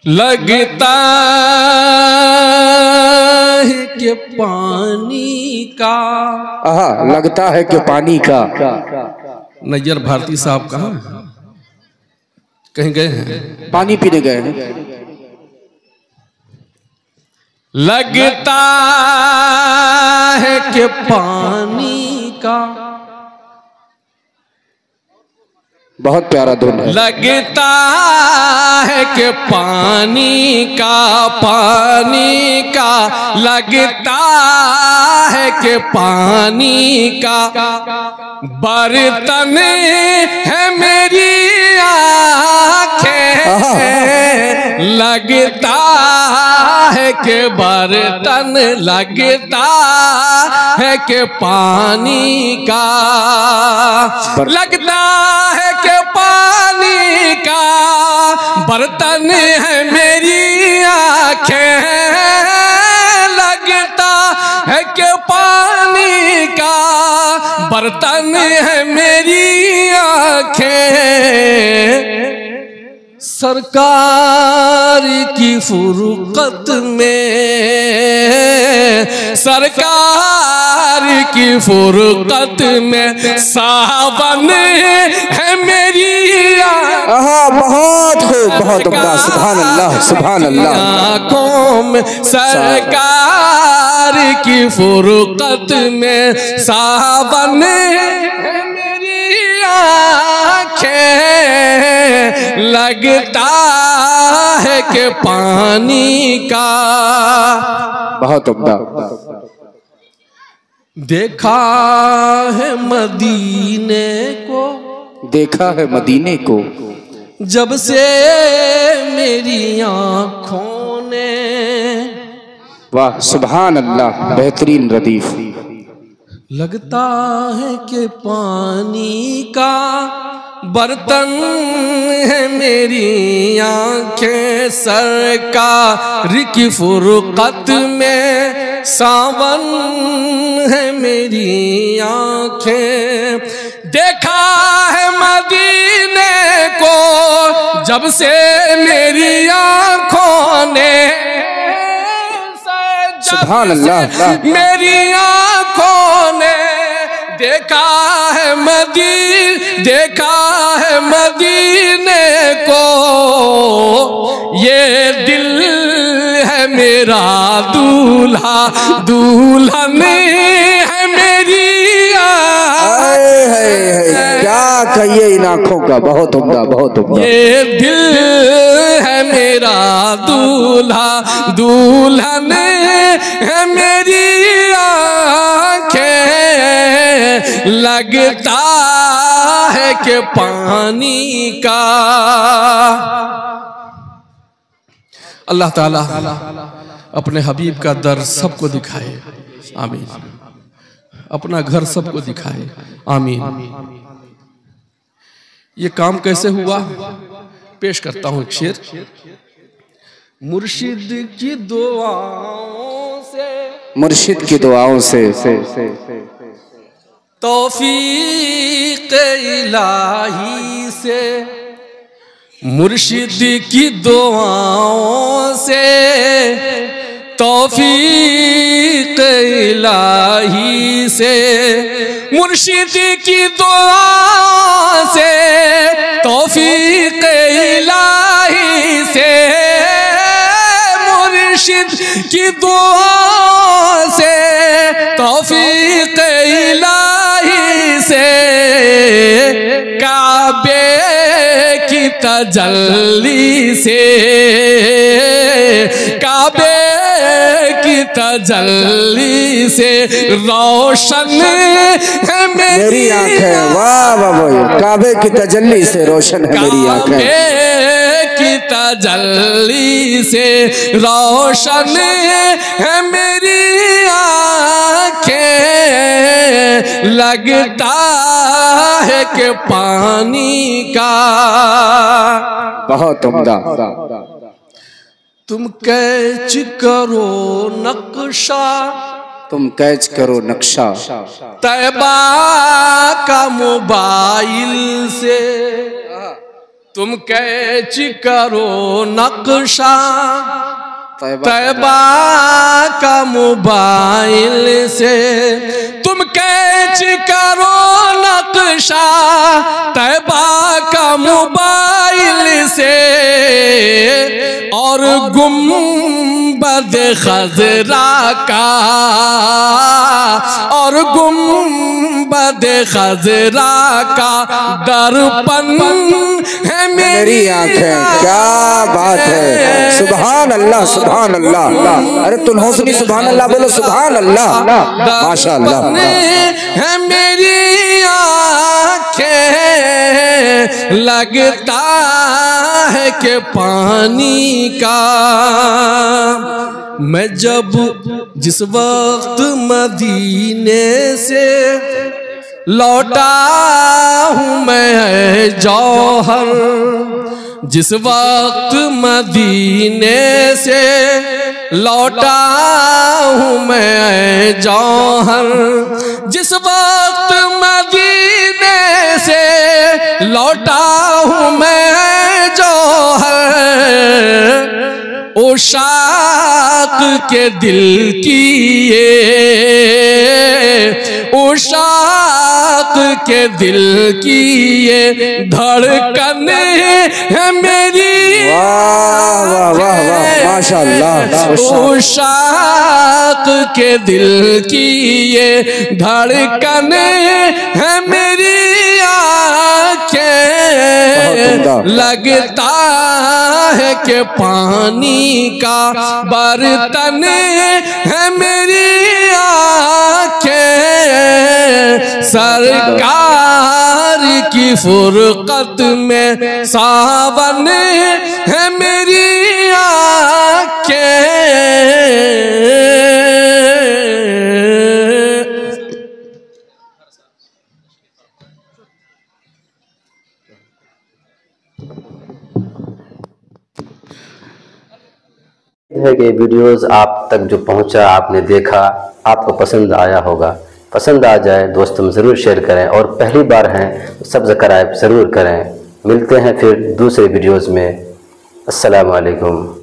लगता है कि पानी का, लगता है कि पानी का। नैयर भारती साहब कहाँ कहीं गए हैं? पानी पीने गए हैं। लगता है कि पानी का, बहुत प्यारा धुन है। लगता है कि पानी का, पानी का लगता है कि पानी का बर्तन है मेरी आँखें। लगता है कि बर्तन, लगता है कि पानी का, लगता है कि पानी का बर्तन है मेरी आँखें। लगता है कि पानी का बर्तन है मेरी आँखें। सरकार की फुरकत में, सरकार की फुरकत में सावन है मेरी बहुत खूब, बहुत उम्दा। सुभान अल्लाह, सुभान अल्लाह। आँखों में सरकार की फुरकत में सावन है मेरी आँखें। लगता है कि पानी का, बहुत उम्दा। देखा है मदीने को, देखा है मदीने को जब से मेरी आँखों ने। वाह सुभान अल्लाह, बेहतरीन रदीफ। लगता है कि पानी का बर्तन है मेरी आँखें। सरकार की फुरकत में सावन है मेरी आँखें। देखा है मदीने को जब से मेरी आँखों ने। सुभान अल्लाह। मेरी आँखों ने देखा है देखा है मदीने को। ये दिल है मेरा दूल्हा, दुल्हन है मेरी। क्या कहिए इन आँखों का, बहुत उम्दा, बहुत उम्दा। ये दिल है मेरा दूल्हा, दुल्हन है मेरी आँखें। लगता है कि पानी का। अल्लाह ताला अपने हबीब का दर सबको दिखाए, आमीन। अपना घर सबको दिखाए, आमीन। ये काम कैसे हुआ, पेश करता हूँ एक शेर। मुर्शिद की दुआओं से, मुर्शिद की दुआओं से तौफीक इलाही से, मुर्शिद की दुआओं से तौफीक इलाही से, मुर्शिद की दुआ से तौफीक इलाही से, मुर्शिद की दुआ से तौफीक इलाही से, काबे की तजल्ली से, काबे की तजल्ली से रोशन है मेरी आँखें। वाह वाह वाह, काबे की तजल्ली से रोशन है मेरी आँखें। काबे की तजल्ली से रोशन है मेरी आँखें। लगता है कि पानी का। बहुत उम्दा। तुम कैच करो नक्शा, तुम कैच करो नक्शा तैबा का मोबाइल से, तुम कैच करो नक्शा तैबा का मोबाइल से, तुम कैच करो नक्शा तैबा का मोबाइल से, और गुम्बद खजरा का, और गुम्बद खजरा का दर्पण है मेरी आंखें। क्या बात है, सुभान अल्लाह सुभान अल्लाह। अरे तुम हौसली सुभान अल्लाह बोलो, सुभान अल्लाह, माशाअल्लाह। है मेरी आंखें, लगता है कि पानी का। मैं जब जिस वक्त मदीने से लौटा हूँ मैं जौहर, जिस वक्त मदीने से लौटा हूँ मैं जौहर, जिस वक्त मदीने से लौटा हूँ मैं जौहर, उशाक के दिल की ये, उशाक के दिल की ये धड़कन है मेरी। वाह वाह वाह वाह, माशाअल्लाह। उशाक के दिल की ये धड़कन है मेरी आंखें, लगता है कि पानी का बर्तन है मेरी आंखें, सरकार की फुरकत में सावन है मेरी आंखें। है कि वीडियोस आप तक जो पहुंचा, आपने देखा, आपको पसंद आया होगा। पसंद आ जाए दोस्तों में ज़रूर शेयर करें, और पहली बार हैं तो सब्सक्राइब ज़रूर करें। मिलते हैं फिर दूसरे वीडियोस में। अस्सलामु अलैकुम।